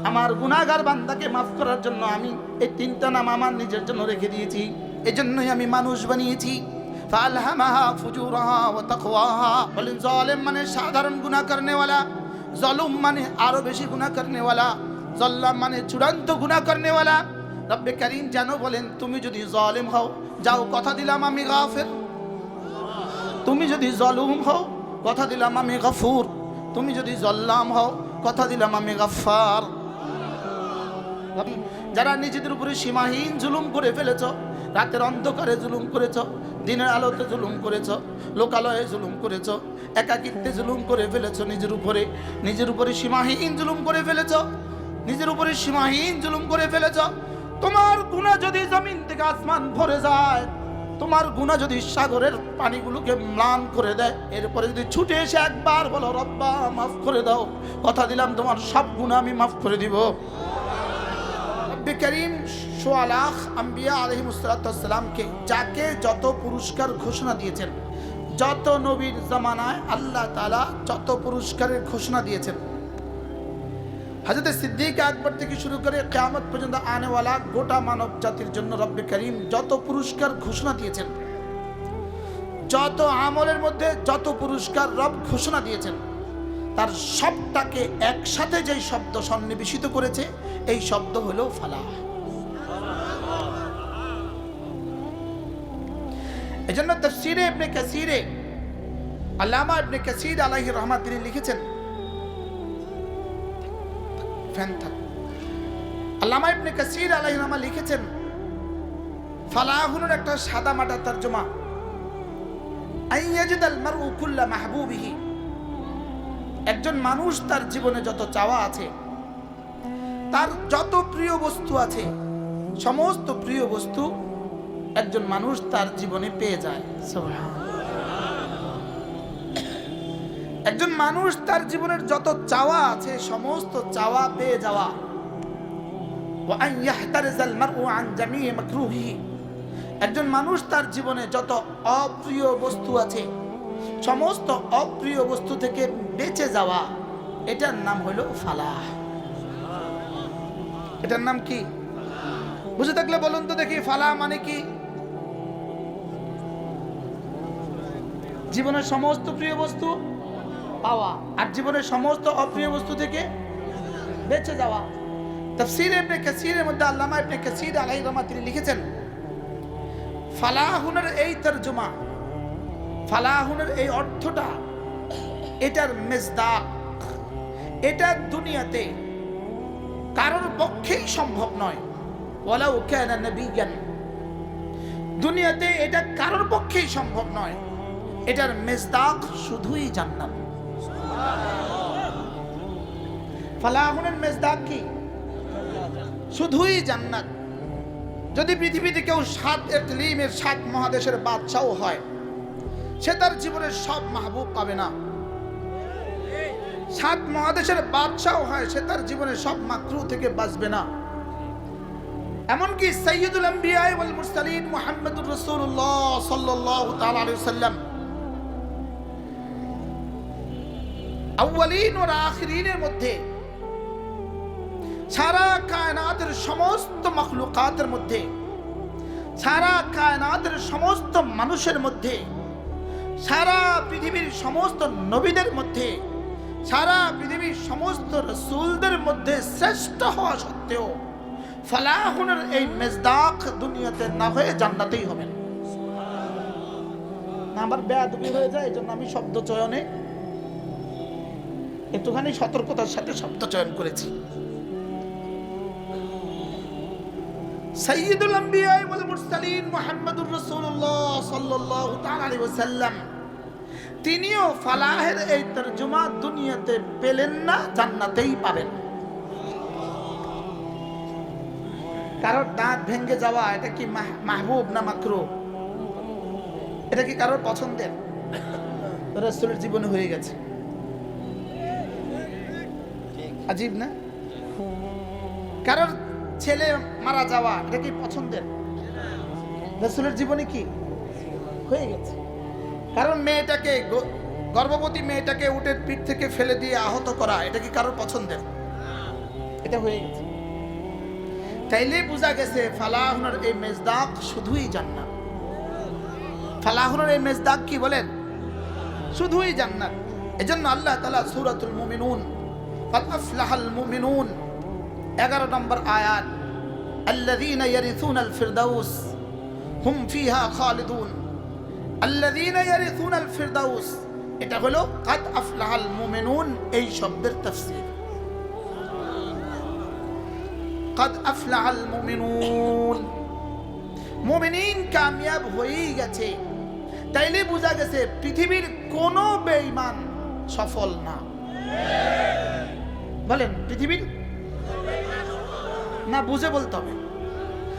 আমার গুনাহগার বান্দাকে মাফ করার জন্য আমি এই তিনটা নাম আমার নিজের জন্য রেখে দিয়েছি। এজন্যই আমি মানুষ বানিয়েছি। ফালহামাহা ফুজুরাহা ওয়া তাকওয়াহা। বলেন জালেম মানে সাধারণ গুনাহ করনেওয়ালা, জালুম মানে আরো বেশি গুনাহ করনেওয়ালা, জাল্লাম মানে চূড়ান্ত গুনাহ করনেওয়ালা। রব্বে কারীম জানো বলেন তুমি যদি জালেম হও, যাও কথা দিলাম আমি গাফির। তুমি যদি জালুম হও, কথা দিলাম আমি গফুর। তুমি যদি জাল্লাম হও, কথা দিলাম আমি গফফার। যারা নিজেদের উপরে সীমাহীন জুলুম করে ফেলেছ, রাতের অন্ধকারে জুলুম করেছ, দিনের আলোতে জুলুম করেছ, লোকালয়ে জুলুম করেছ, একাকিত্বে জুলুম করে ফেলেছ, নিজের উপরে সীমাহীন জুলুম করে ফেলেছ, নিজের উপরে সীমাহীন জুলুম করে ফেলেছ। তোমার গুনাহ যদি জমিন থেকে আসমান ভরে যায়, তোমার গুনাহ যদি সাগরের পানিগুলোকে ম্লান করে দেয়, এরপরে যদি ছুটে এসে একবার বলো রব্বা মাফ করে দাও, কথা দিলাম তোমার সব গুনাহ আমি মাফ করে দিব। রব্বে কারীম সোয়া লাখ আম্বিয়া আলাইহিমুসসালামকে যাকে যত পুরস্কার ঘোষণা দিয়েছেন, যত নবীর জামানায় আল্লাহ তাআলা যত পুরস্কারের ঘোষণা দিয়েছেন, হযরত সিদ্দিক আকবর থেকে শুরু করে কিয়ামত পর্যন্ত আনেওয়ালা গোটা মানব জাতির জন্য রব্বে কারীম যত পুরস্কার ঘোষণা দিয়েছেন, যত আমলের মধ্যে যত পুরস্কার রব ঘোষণা দিয়েছেন, তার সবটাকে একসাথে যেই শব্দ সন্নিবেশিত করেছে, এই শব্দ হলো ফালাহ। এজন্য তাফসীরে ইবনে কাসীরে আল্লামা ইবনে কাসীর আলাইহি রাহমাত তিনি লিখেছেন, আল্লামা ইবনে কাসীর আলাইহি রাহমাত লিখেছেন, ফালাহুর একটা সাদা মাটা তরজমা, আইয়াজিদাল মারউ কুল্লা মাহবুবিহি। একজন মানুষ তার জীবনে যত চাওয়া আছে, তার যত প্রিয় বস্তু আছে, সমস্ত প্রিয় বস্তু একজন মানুষ তার জীবনে পেয়ে যায়। একজন মানুষ তার জীবনের যত চাওয়া আছে, সমস্ত চাওয়া পেয়ে যাওয়া। ওয়া আন ইয়াহতারিজাল মারউ আন জামিই মাকরুহিহি। একজন মানুষ তার জীবনে যত অপ্রিয় বস্তু আছে, সমস্ত অপ্রিয় বস্তু থেকে বেঁচে যাওয়া, এটার নাম হলো ফালাহ। এটার নাম কি বুঝে থাকলে বলুন তো দেখি, ফালাহ মানে কি? জীবনের সমস্ত প্রিয় বস্তু পাওয়া আর জীবনের সমস্ত অপ্রিয় বস্তু থেকে বেঁচে যাওয়া। তাফসীর ইবনে কাসীরের মধ্যে আল্লামা ইবনে কাসীর আলাইহির রাহমাত তিনি লিখেছেন, ফালাহুনের এই তরজমা, ফালাহুনের এই অর্থটা, এটার মেজদাক, এটা দুনিয়াতে কারোর পক্ষেই সম্ভব নয়। ওয়ালাউ কানা নবিয়ান, দুনিয়াতে এটা কারোর পক্ষেই সম্ভব নয়। এটার মেজদাক শুধুই জান্নাত। ফালাহুনের মেজদাক কি? শুধুই জান্নাত। যদি পৃথিবীতে কেউ 7 ইকলিমের 7 মহাদেশের বাদশাহ হয়, সে তার জীবনের সব মাহবুব পাবে না। 7 মহাদেশের বাদশাহ হয়, সে তার জীবনের সব মাকরুহ থেকে বাঁচবে না। এমনকি সাইয়্যিদুল আম্বিয়া ওয়াল মুরসালিন মুহাম্মদুর রাসূলুল্লাহ সাল্লাল্লাহু তাআলা আলাইহি ওয়াসাল্লাম আউয়ালিন ওয়া আখিরিনের মধ্যে, সারা কায়নাতের সমস্ত মাখলুকাতের মধ্যে, সারা কায়নাতের সমস্ত মানুষের মধ্যে, সারা পৃথিবীর সমস্ত নবীদের মধ্যে, সারা পৃথিবীর সমস্ত রাসূলদের মধ্যে শ্রেষ্ঠ হওয়া সত্ত্বেও ফালাহুনের এই মেজদাক দুনিয়াতে না হয়ে জান্নাতেই হবে না। আমার বেয়াদবি হয়ে যায়, এই জন্য আমি শব্দ চয়নে একটুখানি সতর্কতার সাথে শব্দ চয়ন করেছি। সাইয়্যিদুল আম্বিয়া ওয়াল মুরসালিন মুহাম্মদুর রাসূলুল্লাহ সাল্লাল্লাহু তাআলা আলাইহি ওয়াসাল্লাম তিনিও ফালাহের এই তরজমা দুনিয়াতে পেলেন না, জান্নাতেই পাবেন। কারোর দাঁত ভেঙে যাওয়া, এটা কি মাহবুব না মাকরুহ? এটা কি কারোর পছন্দের? রাসূলের জীবনে হয়ে গেছে। আজীব না? কারোর ছেলে মারা যাওয়া, এটা কি পছন্দের? রাসূলের জীবনে কি হয়ে গেছে। কারণ মেয়েটাকে, গর্ভবতী মেয়েটাকে উটের পিঠ থেকে ফেলে দিয়ে আহত করা, এটা কি কারোর পছন্দের? এটা হয়ে গেছে। তাইলে বোঝা গেছে ফালাহুনের এই মেজদাক শুধুই জান্নাত। ফালাহুনের এই মেজদাক কি বলেন? শুধুই জান্নাত। এজন্য আল্লাহ তাআলা সূরাতুল মুমিনুন قد أفلح المؤمنون 11 নম্বর আয়াত, الذين يرثون الفردوس هم فيها خالدون। الذين يرثون الفردوس এটা হলো قد أفلح المؤمنون এই শব্দের তাফসীর। قد أفلح المؤمنون, মুমিনিন কামিয়াব হয়ে গেছে। তাইলে বোঝা গেছে পৃথিবীর কোনো বেঈমান সফল না। বলেন পৃথিবীর না, বুঝে বলতে হবে।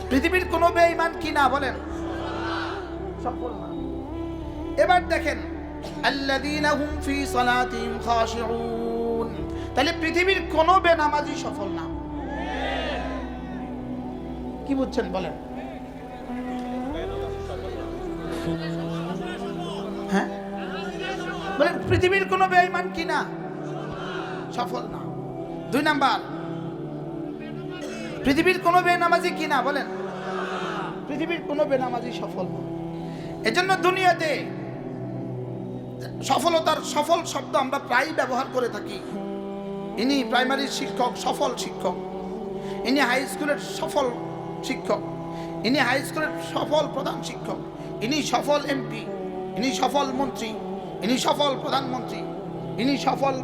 পৃথিবীর কোনো বেঈমান কি না? বলেন সফল না। এবার দেখেন আল্লাযীনা হুম ফি সালাতিহিম খাশিউন, তাহলে পৃথিবীর কোনো বেনামাজি সফল না। কি বুঝছেন বলেন? হ্যাঁ বলেন পৃথিবীর কোনো বেঈমান কি না? সফল না। 2 নাম্বার, পৃথিবীর কোনো বেনামাজি কি না? বলেন পৃথিবীর কোনো বেনামাজি সফল না। এজন্য দুনিয়াতে সফলতার সফল শব্দ আমরা প্রায় ব্যবহার করে থাকি। ইনি প্রাইমারির শিক্ষক, সফল শিক্ষক। ইনি হাই স্কুলের সফল শিক্ষক। ইনি হাই স্কুলের সফল প্রধান শিক্ষক। ইনি সফল এমপি। ইনি সফল মন্ত্রী। ইনি সফল প্রধানমন্ত্রী। ইনি সফল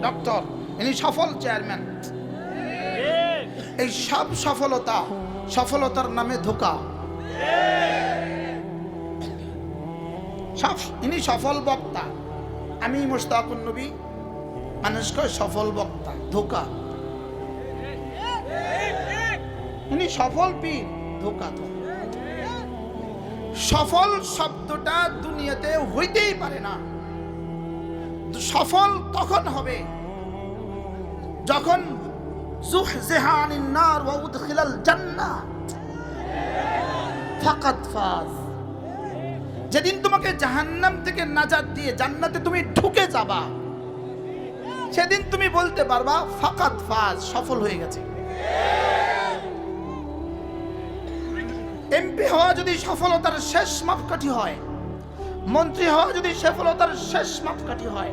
ডক্টর। ইনি সফল চেয়ারম্যান। এই সব সফলতার নামে ধোঁকা। ইনি সফল বক্তা। আমি মুশতাকুন নবী, মানুষকে সফল বক্তা, ধোঁকা। ইনি সফল পীর, ধোঁকা। সফল শব্দটা দুনিয়াতে হইতেই পারে না। সফল তখন হবে যখন যুহজিহা আনিন নার ওয়া উদখিলাল জান্নাহ ফাকাদ ফাজ। যেদিন তোমাকে জাহান্নাম থেকে নাজাত দিয়ে জান্নাতে তুমি ঢুকে যাবা, সেদিন তুমি বলতে পারবা ফাকাদ ফাজ, সফল হয়ে গেছে। এমপি হওয়া যদি সফলতার শেষ মাপকাঠি হয়, মন্ত্রী হওয়া যদি সফলতার শেষ মাপকাঠি হয়,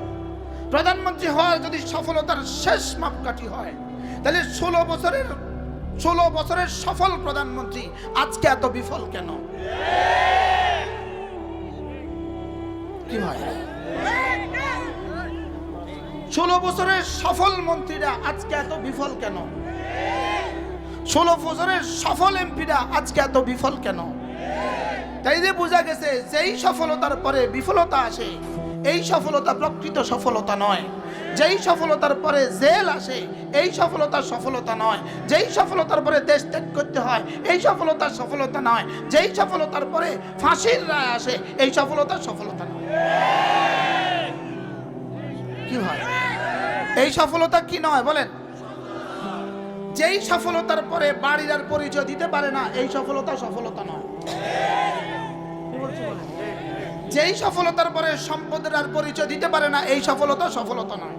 প্রধানমন্ত্রী হওয়া যদি সফলতার শেষ মাপকাঠি হয়, তাহলে 16 বছরের সফল প্রধানমন্ত্রী আজকে এত বিফল কেন? কি হয়? 16 বছরের সফল মন্ত্রীরা আজকে এত বিফল কেন? 16 বছরের সফল এমপিরা আজকে এত বিফল কেন? তাই যে বোঝা গেছে যেই সফলতার পরে বিফলতা আসে, এই সফলতা প্রকৃত সফলতা নয়। যেই সফলতার পরে জেল আসে, এই সফলতা নয়। যেই সফলতার পরে দেশ ত্যাগ করতে হয়, এই সফলতা নয়। যেই সফলতার পরে ফাঁসির রায় আসে, এই সফলতা নয়। কি হয়? এই সফলতা কি নয় বলেন? যেই সফলতার পরে বাড়ির আর পরিচয় দিতে পারে না, এই সফলতা নয়। যেই সফলতার পরে সম্পদের আর পরিচয় দিতে পারে না, এই সফলতা নয়।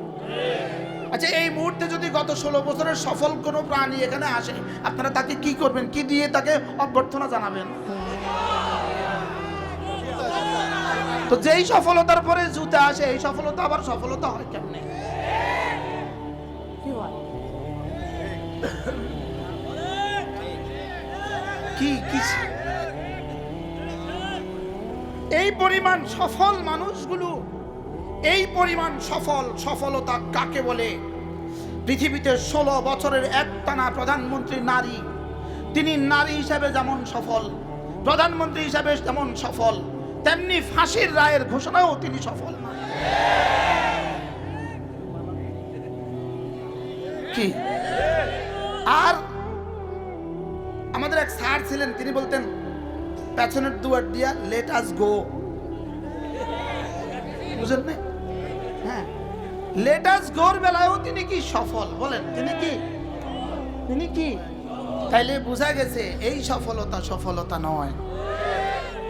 আচ্ছা, এই মুহূর্তে যদি গত 16 বছরের সফল কোনো প্রাণী এখানে আসে, আপনারা তাকে কি করবেন? কি দিয়ে তাকে অভ্যর্থনা জানাবেন? তো যেই সফলতার পরে জুতে আসে, এই সফলতা আবার সফলতা হয় কেমনে? কি হয়? কি এই পরিমাণ সফল মানুষগুলো, এই পরিমাণ সফলতা কাকে বলে? পৃথিবীতে 16 বছরের একটানা প্রধানমন্ত্রী নারী, তিনি নারী হিসাবে যেমন সফল, প্রধানমন্ত্রী হিসাবে যেমন সফল, তেমনি ফাঁসির রায়ের ঘোষণাও তিনি সফল না। কি? আর আমাদের এক স্যার ছিলেন, তিনি বলতেন পেছনের দুয়ার দিয়া লেট আস গো। বুঝেন না? হ্যাঁ, লেট আস গোর বেলায়ও তিনি কি সফল? বলেন তিনি কি? তাইলে বোঝা গেছে এই সফলতা নয়।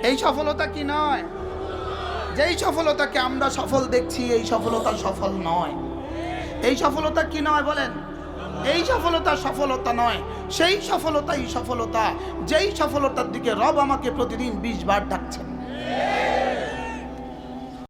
এই সফলতা কি নয়? যেই সফলতাকে আমরা সফল দেখছি, এই সফলতা সফল নয়। এই সফলতা কি নয় বলেন? এই সফলতা সফলতা নয়, সেই সফলতাই সফলতা যেই সফলতার দিকে রব আমাকে প্রতিদিন 20 বার ডাকছেন।